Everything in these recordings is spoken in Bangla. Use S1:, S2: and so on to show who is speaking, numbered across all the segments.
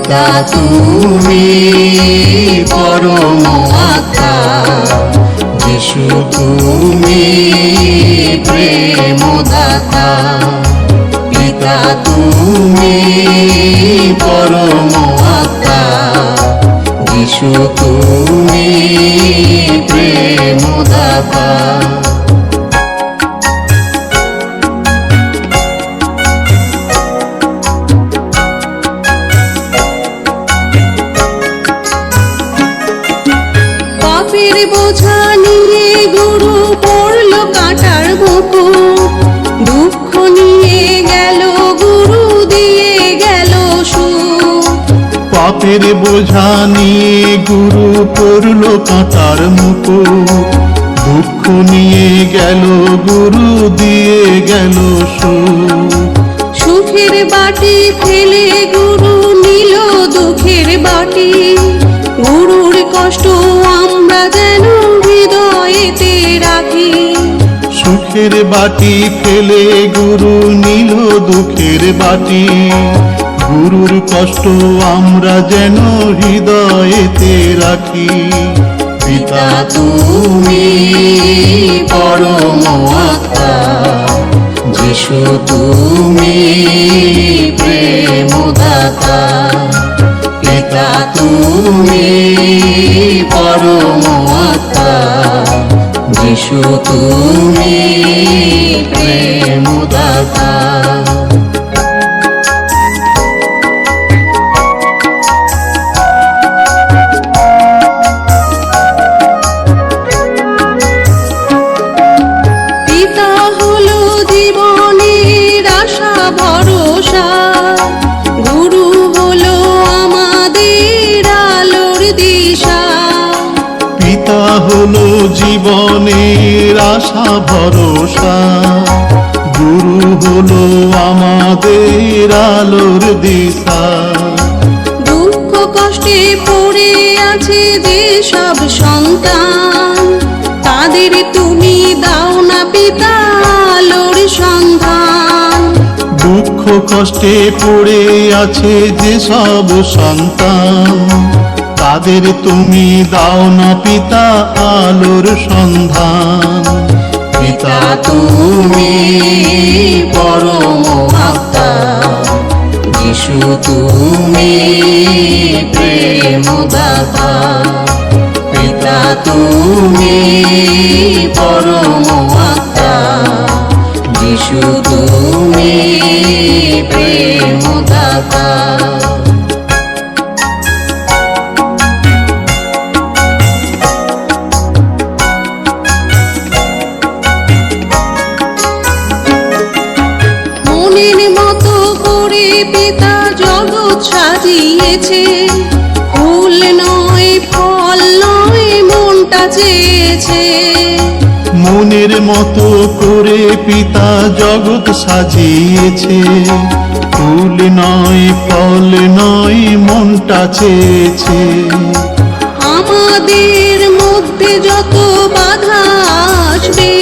S1: পিতা তুমি পরম আত্মা, যিশু তুমি প্রেমদাতা। পিতা তুমি পরম আত্মা, যিশু তুমি প্রেমদাতা।
S2: পাপের বোঝা নিয়ে গুরু পড়ল কাঁটার মুকুট, দুঃখ নিয়ে গেল গুরু দিয়ে গেল সুখ।
S3: পাপের বোঝা নিয়ে গুরু পড়ল কাঁটার মুকুট, দুঃখ নিয়ে গেল গুরু দিয়ে গেল সুখ।
S2: সুখের বাটি ফেলে গুরু নিল দুঃখের বাটি, গুরুর কষ্ট আমরা যেন হৃদয়েতে রাখি।
S3: সুখের বাটি ফেলে গুরু নিল দুঃখের বাটি, গুরুর কষ্ট আমরা যেন হৃদয়েতে রাখি।
S1: পিতা তুমি পরম আত্মা, যিশু তুমি প্রেমদাতা। পিতা তুমি পরম আত্মা, যিশু তুমি প্রেমদাতা।
S2: পিতা হলো জীবনের আশা ভরসা, গুরু হলো আমাদের আলোর দিশা।
S3: পিতা হলো জীবনের আশা ভরসা, গুরু হলো আমাদের আলোর দিশা।
S2: দুঃখ কষ্টে পড়ে আছে যেসব সন্তান, তাদের তুমি দাও না পিতা আলোর সন্ধান।
S3: দুঃখ কষ্টে পড়ে আছে যেসব সন্তান, তাদের তুমি দাও না পিতা আলোর সন্ধান।
S1: পিতা তুমি পরম আত্মা, যিশু তুমি প্রেমদাতা। পিতা তুমি পরম আত্মা, যিশু তুমি প্রেমদাতা।
S2: মনের মতো করে পিতা জগৎ সাজিয়েছে, ফুল নয় ফল নয় মনটা চেয়েছে।
S3: মনের মতো করে পিতা জগৎ সাজিয়েছে, ফুল নয় ফল নয় মনটা চেয়েছে।
S2: আমাদের মধ্যে যত বাধা আসবে,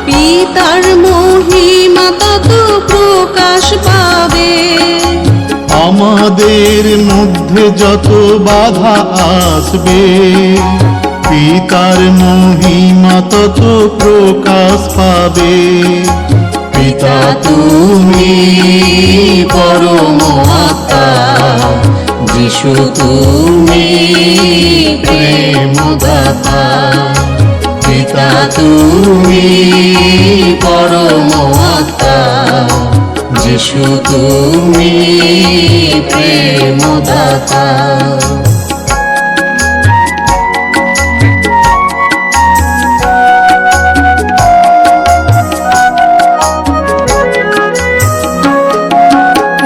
S2: পিতার মহিমা তত প্রকাশ পাবে।
S3: আমাদের মধ্যে যত বাধা আসবে, পিতার মহিমা তত প্রকাশ পাবে।
S1: পিতা তুমি পরম আত্মা, যিশু তুমি প্রেমদাতা। পিতা তুমি পরম আত্মা, যিশু তুমি প্রেমদাতা।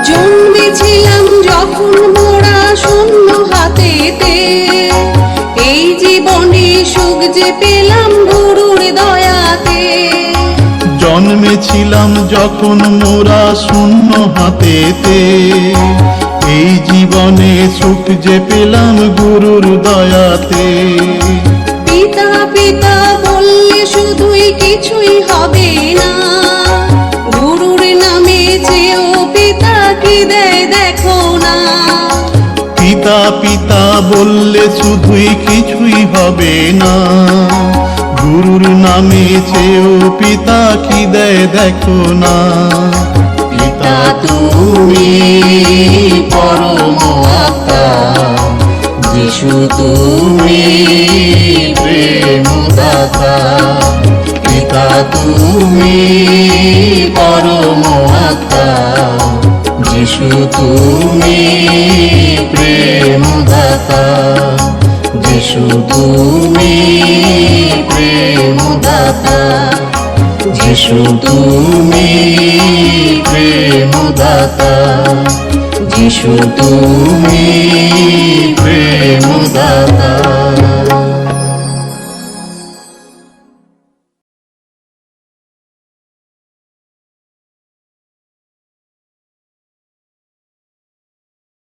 S2: জন্মেছিলাম যখন মোরা শূন্য হাতেতে, এই জীবনে সুখ যে পেলাম গুরুর দয়াতে।
S3: জন্মেছিলাম যখন মোরা শূন্য হাতেতে, এই জীবনে সুখ যে পেলাম গুরুর দয়াতে।
S2: পিতা পিতা বললে শুধুই কিছুই হবে না, গুরুর নামে চেয়েও পিতা কি দেয় দেখো না।
S3: পিতা বললে শুধুই কিছুই হবে না, গুরুর নামে চেয়েও পিতা কি দেয় দেখো না।
S1: পিতা তুমি পরম আত্মা, যিশু তুমি প্রেমদাতা। পিতা তুমি পরম আত্মা, যিশু তুমি প্রেমদাতা। যিশু তুমি প্রেমদাতা, যিশু তুমি প্রেমদাতা, যিশু তুমি প্রেমদাতা।